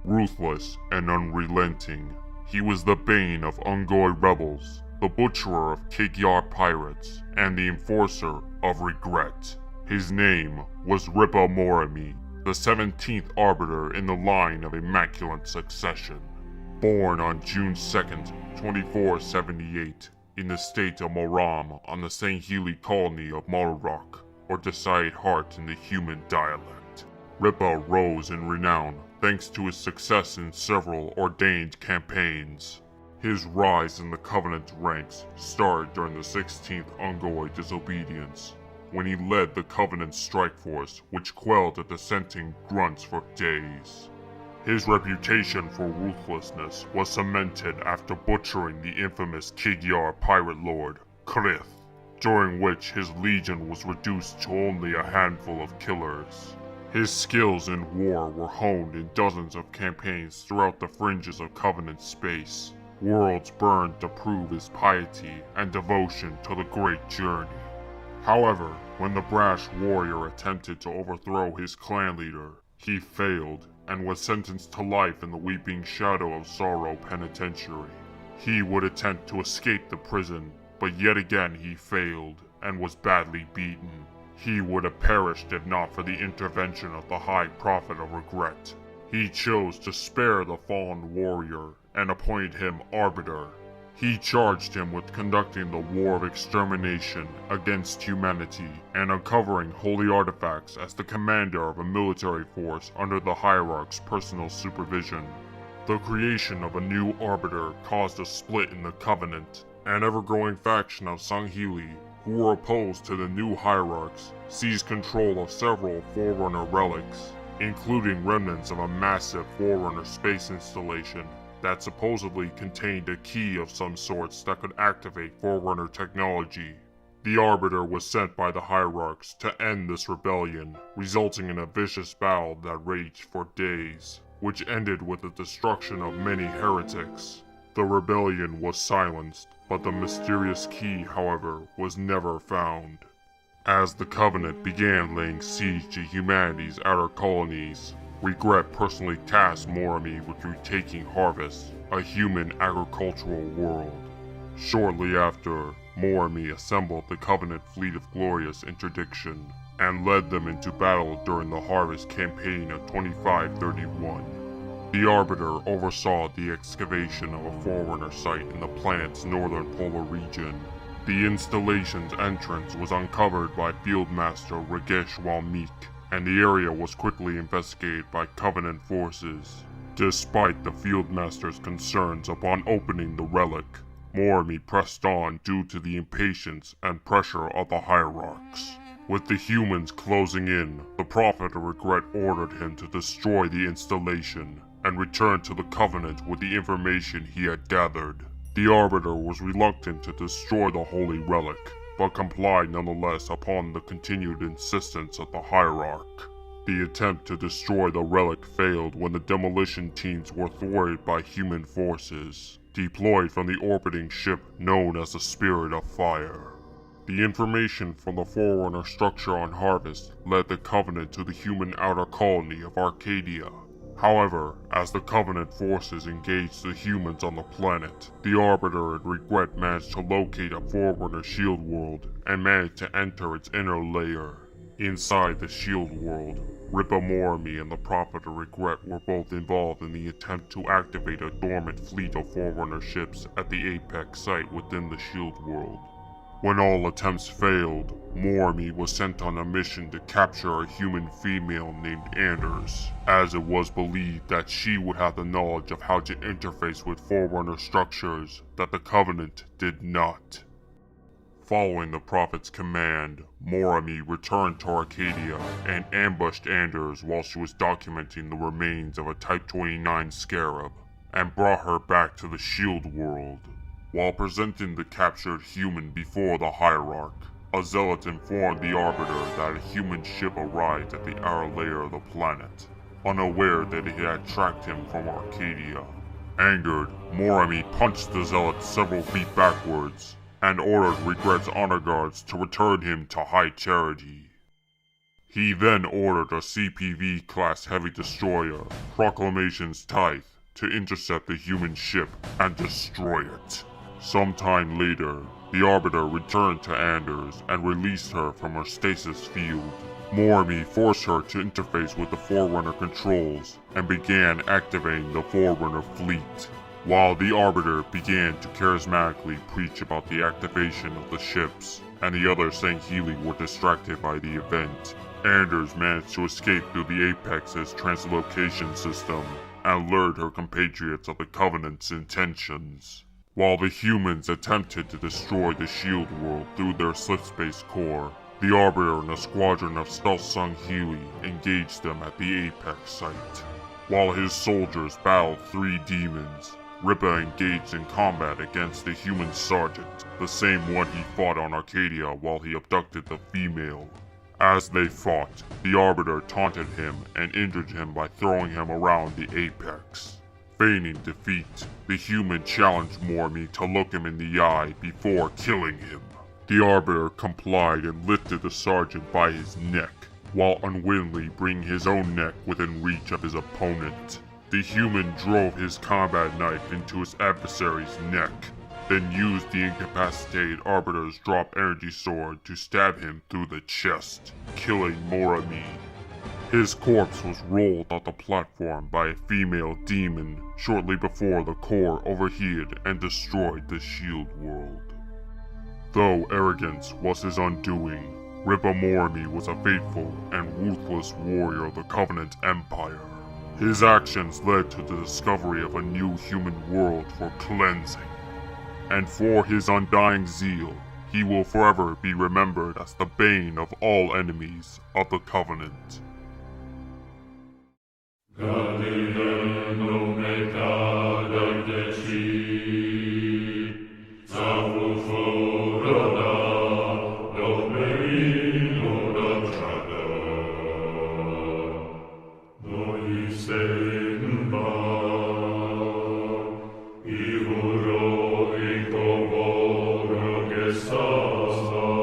Ruthless and unrelenting, he was the bane of Unggoy rebels, the butcherer of Kig-Yar pirates, and the enforcer of regret. His name was Ripa Moramee, the 17th Arbiter in the line of Immaculate Succession. Born on June 2nd, 2478, in the state of Moramee on the St. Healy colony of Malrock, or Decided Heart in the human dialect. Ripa rose in renown thanks to his success in several ordained campaigns. His rise in the Covenant ranks started during the 16th Unggoy disobedience, when he led the Covenant strike force which quelled the dissenting grunts for days. His reputation for ruthlessness was cemented after butchering the infamous Kig-Yar pirate lord, Krith, during which his legion was reduced to only a handful of killers. His skills in war were honed in dozens of campaigns throughout the fringes of Covenant space. Worlds burned to prove his piety and devotion to the great journey. However, when the brash warrior attempted to overthrow his clan leader, he failed and was sentenced to life in the Weeping Shadow of Sorrow Penitentiary. He would attempt to escape the prison, but yet again he failed and was badly beaten. He would have perished if not for the intervention of the High Prophet of Regret. He chose to spare the fallen warrior and appointed him Arbiter. He charged him with conducting the war of extermination against humanity and uncovering holy artifacts as the commander of a military force under the Hierarch's personal supervision. The creation of a new Arbiter caused a split in the Covenant. An ever-growing faction of Sangheili, who were opposed to the new Hierarchs, seized control of several Forerunner relics, including remnants of a massive Forerunner space installation that supposedly contained a key of some sorts that could activate Forerunner technology. The Arbiter was sent by the Hierarchs to end this rebellion, resulting in a vicious battle that raged for days, which ended with the destruction of many heretics. The rebellion was silenced, but the mysterious key, however, was never found. As the Covenant began laying siege to humanity's outer colonies, Regret personally tasked Moramee with retaking Harvest, a human agricultural world. Shortly after, Moramee assembled the Covenant fleet of glorious interdiction, and led them into battle during the Harvest campaign of 2531. The Arbiter oversaw the excavation of a Forerunner site in the planet's northern polar region. The installation's entrance was uncovered by Fieldmaster Ragesh Walmeek, and the area was quickly investigated by Covenant forces. Despite the Fieldmaster's concerns upon opening the relic, Moramee pressed on due to the impatience and pressure of the Hierarchs. With the humans closing in, the Prophet of Regret ordered him to destroy the installation and return to the Covenant with the information he had gathered. The Arbiter was reluctant to destroy the holy relic, but complied nonetheless upon the continued insistence of the Hierarch. The attempt to destroy the relic failed when the demolition teams were thwarted by human forces, deployed from the orbiting ship known as the Spirit of Fire. The information from the Forerunner structure on Harvest led the Covenant to the human outer colony of Arcadia. However, as the Covenant forces engaged the humans on the planet, the Arbiter and Regret managed to locate a Forerunner shield world and managed to enter its inner layer. Inside the shield world, Ripa Moramee and the Prophet of Regret were both involved in the attempt to activate a dormant fleet of Forerunner ships at the Apex site within the shield world. When all attempts failed, Moramee was sent on a mission to capture a human female named Anders, as it was believed that she would have the knowledge of how to interface with Forerunner structures that the Covenant did not. Following the Prophet's command, Moramee returned to Arcadia and ambushed Anders while she was documenting the remains of a Type 29 Scarab, and brought her back to the Shield world. While presenting the captured human before the Hierarch, a zealot informed the Arbiter that a human ship arrived at the outer layer of the planet, unaware that it had tracked him from Arcadia. Angered, Moramee punched the zealot several feet backwards, and ordered Regret's honor guards to return him to High Charity. He then ordered a CPV-class heavy destroyer, Proclamation's Tithe, to intercept the human ship and destroy it. Sometime later, the Arbiter returned to Anders and released her from her stasis field. Moramee forced her to interface with the Forerunner controls and began activating the Forerunner fleet. While the Arbiter began to charismatically preach about the activation of the ships, and the other Sangheili were distracted by the event, Anders managed to escape through the Apex's translocation system and lured her compatriots of the Covenant's intentions. While the humans attempted to destroy the Shield World through their slipspace core, the Arbiter and a squadron of stealth Sangheili engaged them at the Apex site. While his soldiers battled 3 demons, Ripa engaged in combat against the human sergeant, the same one he fought on Arcadia while he abducted the female. As they fought, the Arbiter taunted him and injured him by throwing him around the Apex. Feigning defeat, the human challenged Moramee to look him in the eye before killing him. The Arbiter complied and lifted the sergeant by his neck, while unwittingly bringing his own neck within reach of his opponent. The human drove his combat knife into his adversary's neck, then used the incapacitated Arbiter's drop energy sword to stab him through the chest, killing Moramee. His corpse was rolled off the platform by a female demon shortly before the core overheated and destroyed the Shield World. Though arrogance was his undoing, Ripa Moramee was a faithful and ruthless warrior of the Covenant Empire. His actions led to the discovery of a new human world for cleansing. And for his undying zeal, he will forever be remembered as the bane of all enemies of the Covenant. Ihuro iko voruge sasa